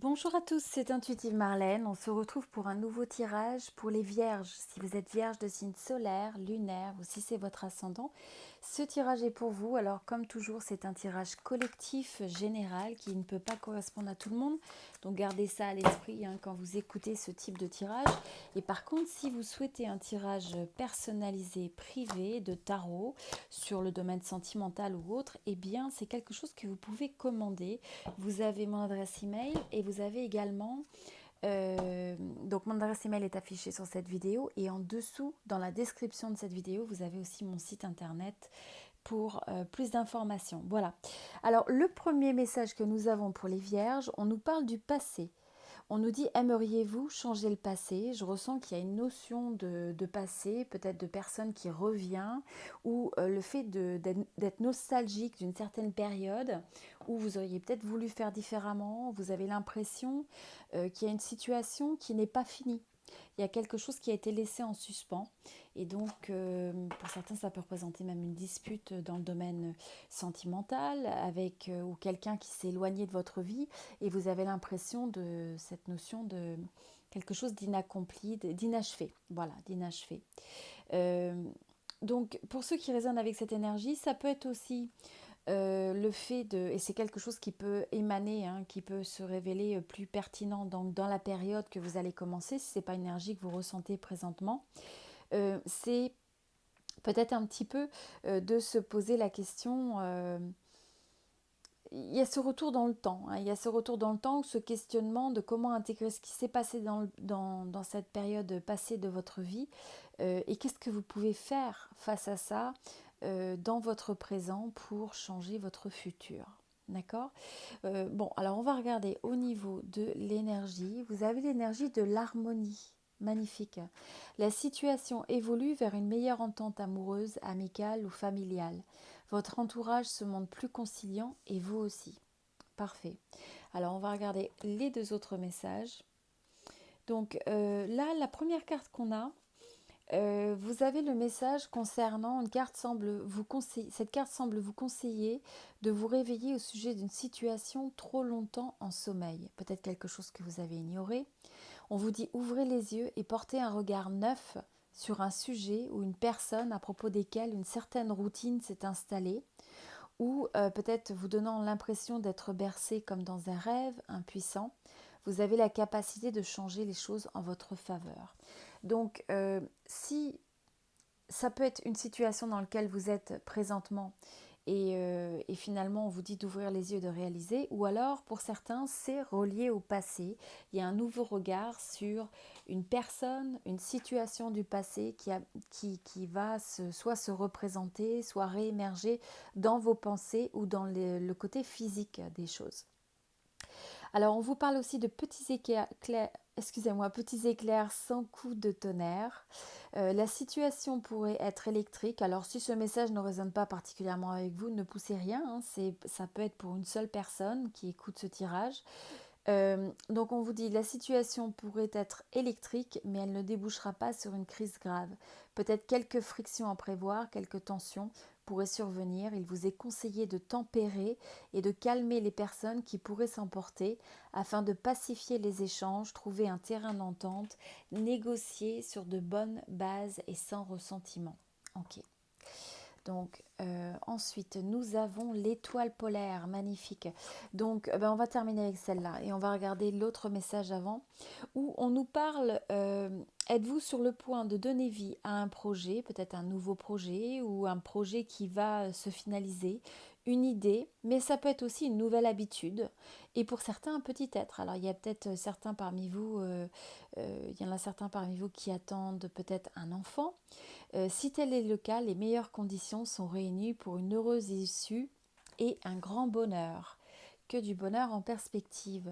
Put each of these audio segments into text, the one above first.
Bonjour à tous, c'est Intuitive Marlène. On se retrouve pour un nouveau tirage pour les vierges. Si vous êtes vierge de signe solaire, lunaire ou si c'est votre ascendant, ce tirage est pour vous. Alors comme toujours, c'est un tirage collectif général qui ne peut pas correspondre à tout le monde. Donc gardez ça à l'esprit quand vous écoutez ce type de tirage. Et par contre, si vous souhaitez un tirage personnalisé, privé, de tarot, sur le domaine sentimental ou autre, eh bien c'est quelque chose que vous pouvez commander. Vous avez mon adresse email et vous avez également donc mon adresse email est affichée sur cette vidéo et en dessous dans la description de cette vidéo vous avez aussi mon site internet pour plus d'informations. Voilà. Alors le premier message que nous avons pour les vierges, on nous parle du passé. On nous dit aimeriez-vous changer le passé? Je ressens qu'il y a une notion de passé, peut-être de personne qui revient, ou le fait d'être nostalgique d'une certaine période où vous auriez peut-être voulu faire différemment, vous avez l'impression qu'il y a une situation qui n'est pas finie. Il y a quelque chose qui a été laissé en suspens et donc pour certains ça peut représenter même une dispute dans le domaine sentimental avec ou quelqu'un qui s'est éloigné de votre vie et vous avez l'impression de cette notion de quelque chose d'inaccompli, d'inachevé. Voilà, d'inachevé. Euh, donc pour ceux qui résonnent avec cette énergie, ça peut être aussi le fait de, et c'est quelque chose qui peut émaner, qui peut se révéler plus pertinent dans la période que vous allez commencer, si ce n'est pas une énergie que vous ressentez présentement, c'est peut-être un petit peu de se poser la question, il y a ce retour dans le temps, il y a ce retour dans le temps, ce questionnement de comment intégrer ce qui s'est passé dans cette période passée de votre vie et qu'est-ce que vous pouvez faire face à ça dans votre présent pour changer votre futur. D'accord. Bon, alors on va regarder au niveau de l'énergie. Vous avez l'énergie de l'harmonie. Magnifique. La situation évolue vers une meilleure entente amoureuse, amicale ou familiale. Votre entourage se montre plus conciliant et vous aussi. Parfait. Alors on va regarder les deux autres messages. Donc là, la première carte qu'on a, vous avez le message concernant une carte semble vous conseiller, cette carte semble vous conseiller de vous réveiller au sujet d'une situation trop longtemps en sommeil, peut-être quelque chose que vous avez ignoré. On vous dit ouvrez les yeux et portez un regard neuf sur un sujet ou une personne à propos desquelles une certaine routine s'est installée ou peut-être vous donnant l'impression d'être bercé comme dans un rêve, impuissant. Vous avez la capacité de changer les choses en votre faveur. Donc, si ça peut être une situation dans laquelle vous êtes présentement et finalement on vous dit d'ouvrir les yeux et de réaliser, ou alors pour certains c'est relié au passé, il y a un nouveau regard sur une personne, une situation du passé qui va soit se représenter, soit réémerger dans vos pensées ou dans le côté physique des choses. Alors, on vous parle aussi de petits éclairs sans coup de tonnerre. La situation pourrait être électrique. Alors, si ce message ne résonne pas particulièrement avec vous, ne poussez rien. Ça peut être pour une seule personne qui écoute ce tirage. Donc on vous dit la situation pourrait être électrique, mais elle ne débouchera pas sur une crise grave. Peut-être quelques frictions à prévoir, quelques tensions pourraient survenir. Il vous est conseillé de tempérer et de calmer les personnes qui pourraient s'emporter afin de pacifier les échanges, trouver un terrain d'entente, négocier sur de bonnes bases et sans ressentiment. Ok. Donc ensuite, nous avons l'étoile polaire, magnifique. Donc on va terminer avec celle-là et on va regarder l'autre message avant où on nous parle, êtes-vous sur le point de donner vie à un projet, peut-être un nouveau projet ou un projet qui va se finaliser, une idée, mais ça peut être aussi une nouvelle habitude et pour certains un petit être. Alors il y a peut-être certains parmi vous, il y en a certains parmi vous qui attendent peut-être un enfant. Si tel est le cas, les meilleures conditions sont réunies pour une heureuse issue et un grand bonheur. Que du bonheur en perspective.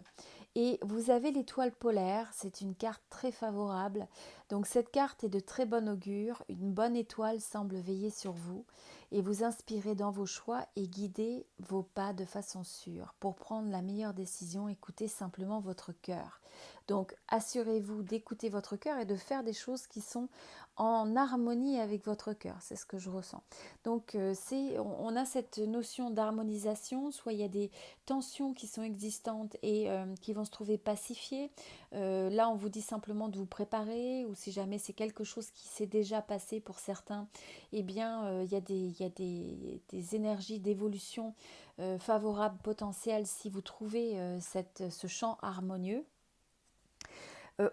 Et vous avez l'étoile polaire, c'est une carte très favorable. Donc cette carte est de très bon augure, une bonne étoile semble veiller sur vous. et vous inspirer dans vos choix et guider vos pas de façon sûre. Pour prendre la meilleure décision, écoutez simplement votre cœur. Donc assurez-vous d'écouter votre cœur et de faire des choses qui sont en harmonie avec votre cœur, c'est ce que je ressens. Donc on a cette notion d'harmonisation, soit il y a des tensions qui sont existantes et qui vont se trouver pacifiées. Là on vous dit simplement de vous préparer, ou si jamais c'est quelque chose qui s'est déjà passé pour certains, eh bien il y a des énergies d'évolution favorables potentielles si vous trouvez ce champ harmonieux.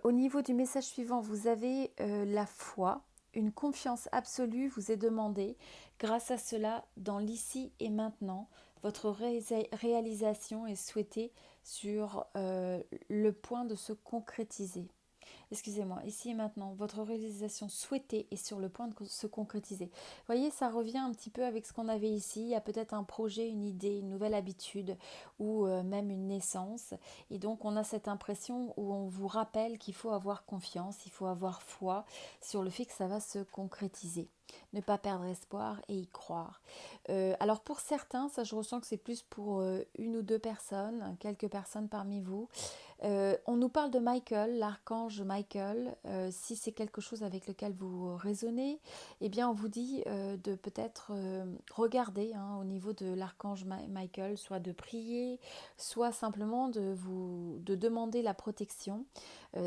Au niveau du message suivant, vous avez la foi, une confiance absolue vous est demandée. Grâce à cela, dans l'ici et maintenant, votre réalisation est souhaitée sur le point de se concrétiser. Excusez-moi, ici et maintenant, votre réalisation souhaitée est sur le point de se concrétiser. Vous voyez, ça revient un petit peu avec ce qu'on avait ici. Il y a peut-être un projet, une idée, une nouvelle habitude ou même une naissance. Et donc, on a cette impression où on vous rappelle qu'il faut avoir confiance, il faut avoir foi sur le fait que ça va se concrétiser. Ne pas perdre espoir et y croire. Alors pour certains, ça je ressens que c'est plus pour une ou deux personnes, quelques personnes parmi vous. On nous parle de Michael, l'archange Michael. Si c'est quelque chose avec lequel vous raisonnez, eh bien on vous dit de peut-être regarder au niveau de l'archange Michael, soit de prier, soit simplement de demander la protection.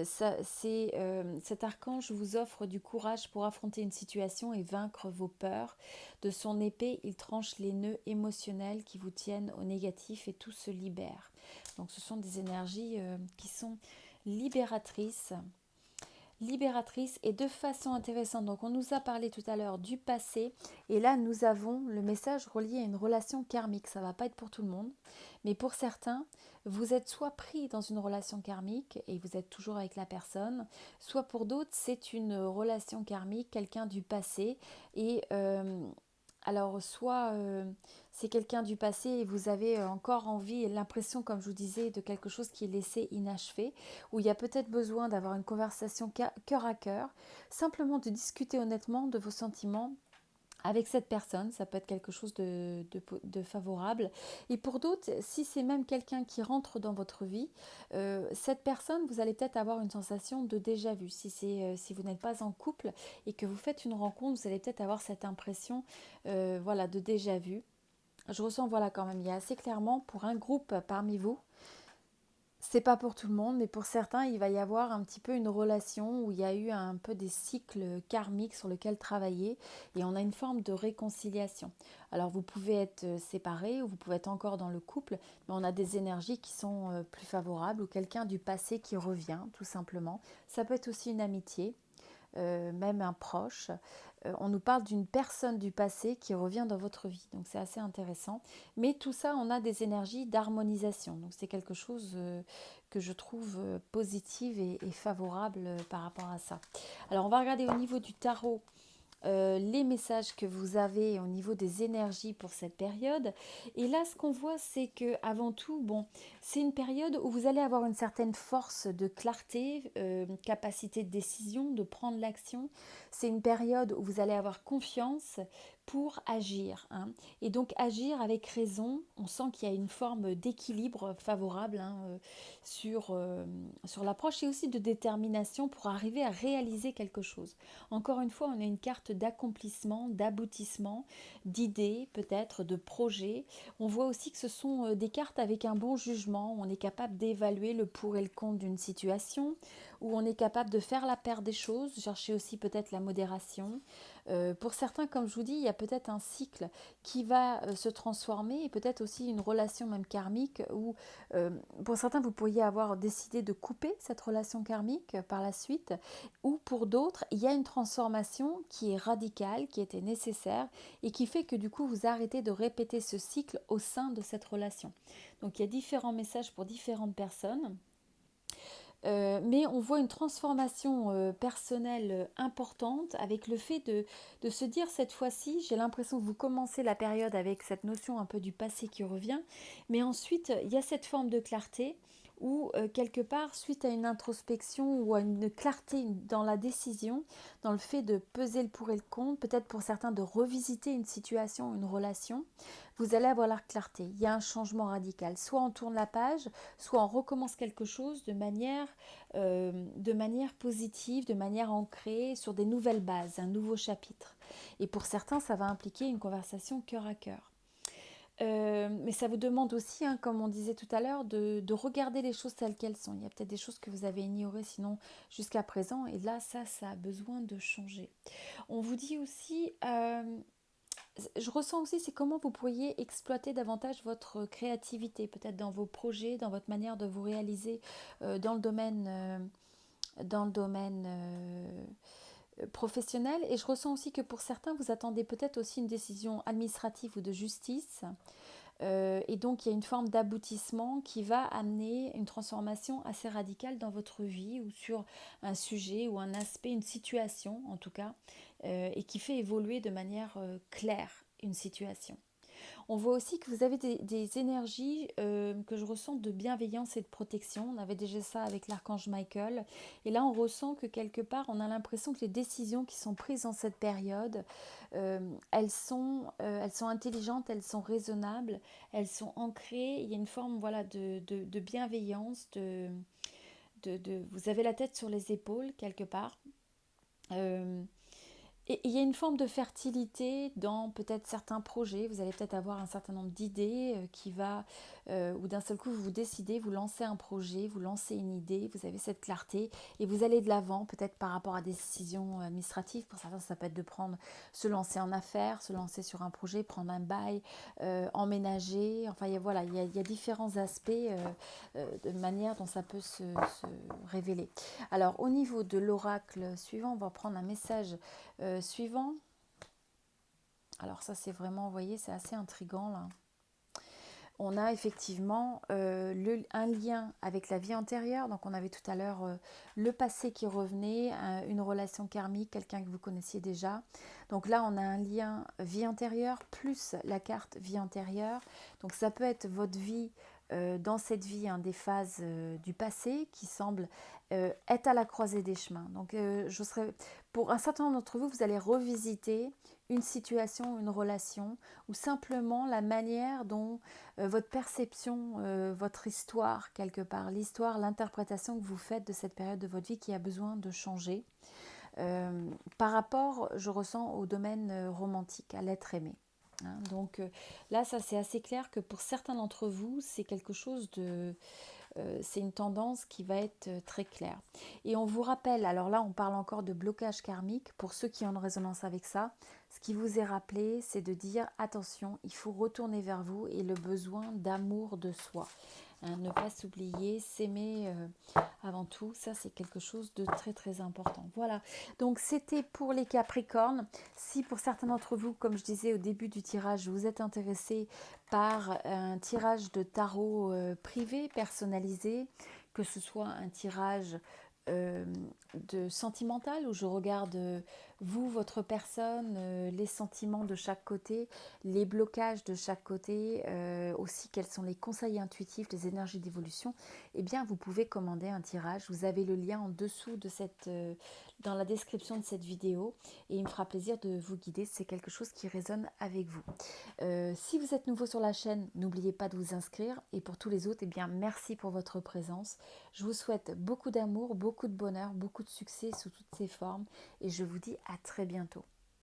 Cet archange vous offre du courage pour affronter une situation et vaincre vos peurs. De son épée, il tranche les nœuds émotionnels qui vous tiennent au négatif et tout se libère. Donc ce sont des énergies qui sont libératrices et de façon intéressante. Donc on nous a parlé tout à l'heure du passé et là nous avons le message relié à une relation karmique. Ça ne va pas être pour tout le monde, mais pour certains, vous êtes soit pris dans une relation karmique et vous êtes toujours avec la personne, soit pour d'autres c'est une relation karmique, quelqu'un du passé et alors, soit c'est quelqu'un du passé et vous avez encore envie et l'impression, comme je vous disais, de quelque chose qui est laissé inachevé, où il y a peut-être besoin d'avoir une conversation cœur à cœur, simplement de discuter honnêtement de vos sentiments avec cette personne, ça peut être quelque chose de favorable. Et pour d'autres, si c'est même quelqu'un qui rentre dans votre vie, cette personne, vous allez peut-être avoir une sensation de déjà-vu. Si vous n'êtes pas en couple et que vous faites une rencontre, vous allez peut-être avoir cette impression voilà, de déjà-vu. Je ressens voilà, quand même, il y a assez clairement pour un groupe parmi vous, c'est pas pour tout le monde, mais pour certains, il va y avoir un petit peu une relation où il y a eu un peu des cycles karmiques sur lesquels travailler et on a une forme de réconciliation. Alors vous pouvez être séparés ou vous pouvez être encore dans le couple, mais on a des énergies qui sont plus favorables ou quelqu'un du passé qui revient tout simplement. Ça peut être aussi une amitié. Même un proche. On nous parle d'une personne du passé qui revient dans votre vie. Donc c'est assez intéressant. Mais tout ça, on a des énergies d'harmonisation. Donc c'est quelque chose que je trouve positive et favorable par rapport à ça. Alors on va regarder au niveau du tarot. Les messages que vous avez au niveau des énergies pour cette période. Et là, ce qu'on voit, c'est que avant tout, bon, c'est une période où vous allez avoir une certaine force de clarté, capacité de décision, de prendre l'action. C'est une période où vous allez avoir confiance pour agir. Et donc agir avec raison. On sent qu'il y a une forme d'équilibre favorable sur l'approche et aussi de détermination pour arriver à réaliser quelque chose. Encore une fois, on a une carte d'accomplissement, d'aboutissement, d'idées peut-être, de projets. On voit aussi que ce sont des cartes avec un bon jugement, où on est capable d'évaluer le pour et le contre d'une situation, où on est capable de faire la paire des choses, chercher aussi peut-être la modération. Pour certains, comme je vous dis, il y a peut-être un cycle qui va se transformer et peut-être aussi une relation même karmique où pour certains, vous pourriez avoir décidé de couper cette relation karmique par la suite ou pour d'autres, il y a une transformation qui est radicale, qui était nécessaire et qui fait que du coup, vous arrêtez de répéter ce cycle au sein de cette relation. Donc, il y a différents messages pour différentes personnes. Mais on voit une transformation personnelle importante avec le fait de se dire cette fois-ci, j'ai l'impression que vous commencez la période avec cette notion un peu du passé qui revient, mais ensuite il y a cette forme de clarté ou quelque part, suite à une introspection ou à une clarté dans la décision, dans le fait de peser le pour et le contre, peut-être pour certains de revisiter une situation, une relation, vous allez avoir la clarté. Il y a un changement radical. Soit on tourne la page, soit on recommence quelque chose de manière positive, de manière ancrée, sur des nouvelles bases, un nouveau chapitre. Et pour certains, ça va impliquer une conversation cœur à cœur. Mais ça vous demande aussi, hein, comme on disait tout à l'heure, de regarder les choses telles qu'elles sont. Il y a peut-être des choses que vous avez ignorées sinon jusqu'à présent, et là, ça a besoin de changer. On vous dit aussi, je ressens aussi, c'est comment vous pourriez exploiter davantage votre créativité, peut-être dans vos projets, dans votre manière de vous réaliser dans le domaine professionnel. Et je ressens aussi que pour certains, vous attendez peut-être aussi une décision administrative ou de justice. Et donc, il y a une forme d'aboutissement qui va amener une transformation assez radicale dans votre vie ou sur un sujet ou un aspect, une situation en tout cas, et qui fait évoluer de manière claire une situation. On voit aussi que vous avez des énergies que je ressens de bienveillance et de protection. On avait déjà ça avec l'archange Michael. Et là, on ressent que quelque part, on a l'impression que les décisions qui sont prises en cette période, elles sont intelligentes, elles sont raisonnables, elles sont ancrées. Il y a une forme voilà, de bienveillance, vous avez la tête sur les épaules quelque part. Euh, et il y a une forme de fertilité dans peut-être certains projets. Vous allez peut-être avoir un certain nombre d'idées où d'un seul coup vous décidez, vous lancez un projet, vous lancez une idée, vous avez cette clarté et vous allez de l'avant peut-être par rapport à des décisions administratives. Pour certains, ça peut être se lancer en affaires, se lancer sur un projet, prendre un bail, emménager. Enfin, il y a différents aspects de manière dont ça peut se révéler. Alors, au niveau de l'oracle suivant, on va prendre un message suivant. Alors ça c'est vraiment, vous voyez, c'est assez intriguant là. On a effectivement un lien avec la vie antérieure. Donc on avait tout à l'heure le passé qui revenait, une relation karmique, quelqu'un que vous connaissiez déjà. Donc là on a un lien vie antérieure plus la carte vie antérieure. Donc ça peut être votre vie dans cette vie, des phases du passé qui semblent être à la croisée des chemins. Donc pour un certain nombre d'entre vous, vous allez revisiter une situation, une relation, ou simplement la manière dont votre perception, votre histoire quelque part, l'histoire, l'interprétation que vous faites de cette période de votre vie qui a besoin de changer. Par rapport, je ressens au domaine romantique, à l'être aimé. Hein. Donc là, ça c'est assez clair que pour certains d'entre vous, c'est quelque chose c'est une tendance qui va être très claire. Et on vous rappelle, alors là on parle encore de blocage karmique, pour ceux qui ont une résonance avec ça, ce qui vous est rappelé, c'est de dire attention, il faut retourner vers vous et le besoin d'amour de soi. Hein, ne pas s'oublier, s'aimer avant tout, ça c'est quelque chose de très très important. Voilà, donc c'était pour les Capricornes. Si pour certains d'entre vous, comme je disais au début du tirage, vous êtes intéressés par un tirage de tarot privé, personnalisé, que ce soit un tirage de sentimental où je regarde vous, votre personne, les sentiments de chaque côté, les blocages de chaque côté, aussi quels sont les conseils intuitifs, les énergies d'évolution, eh bien vous pouvez commander un tirage. Vous avez le lien en dessous de dans la description de cette vidéo et il me fera plaisir de vous guider si c'est quelque chose qui résonne avec vous. Si vous êtes nouveau sur la chaîne, n'oubliez pas de vous inscrire et pour tous les autres, eh bien merci pour votre présence. Je vous souhaite beaucoup d'amour, beaucoup de bonheur, beaucoup de succès sous toutes ses formes et je vous dis à très bientôt.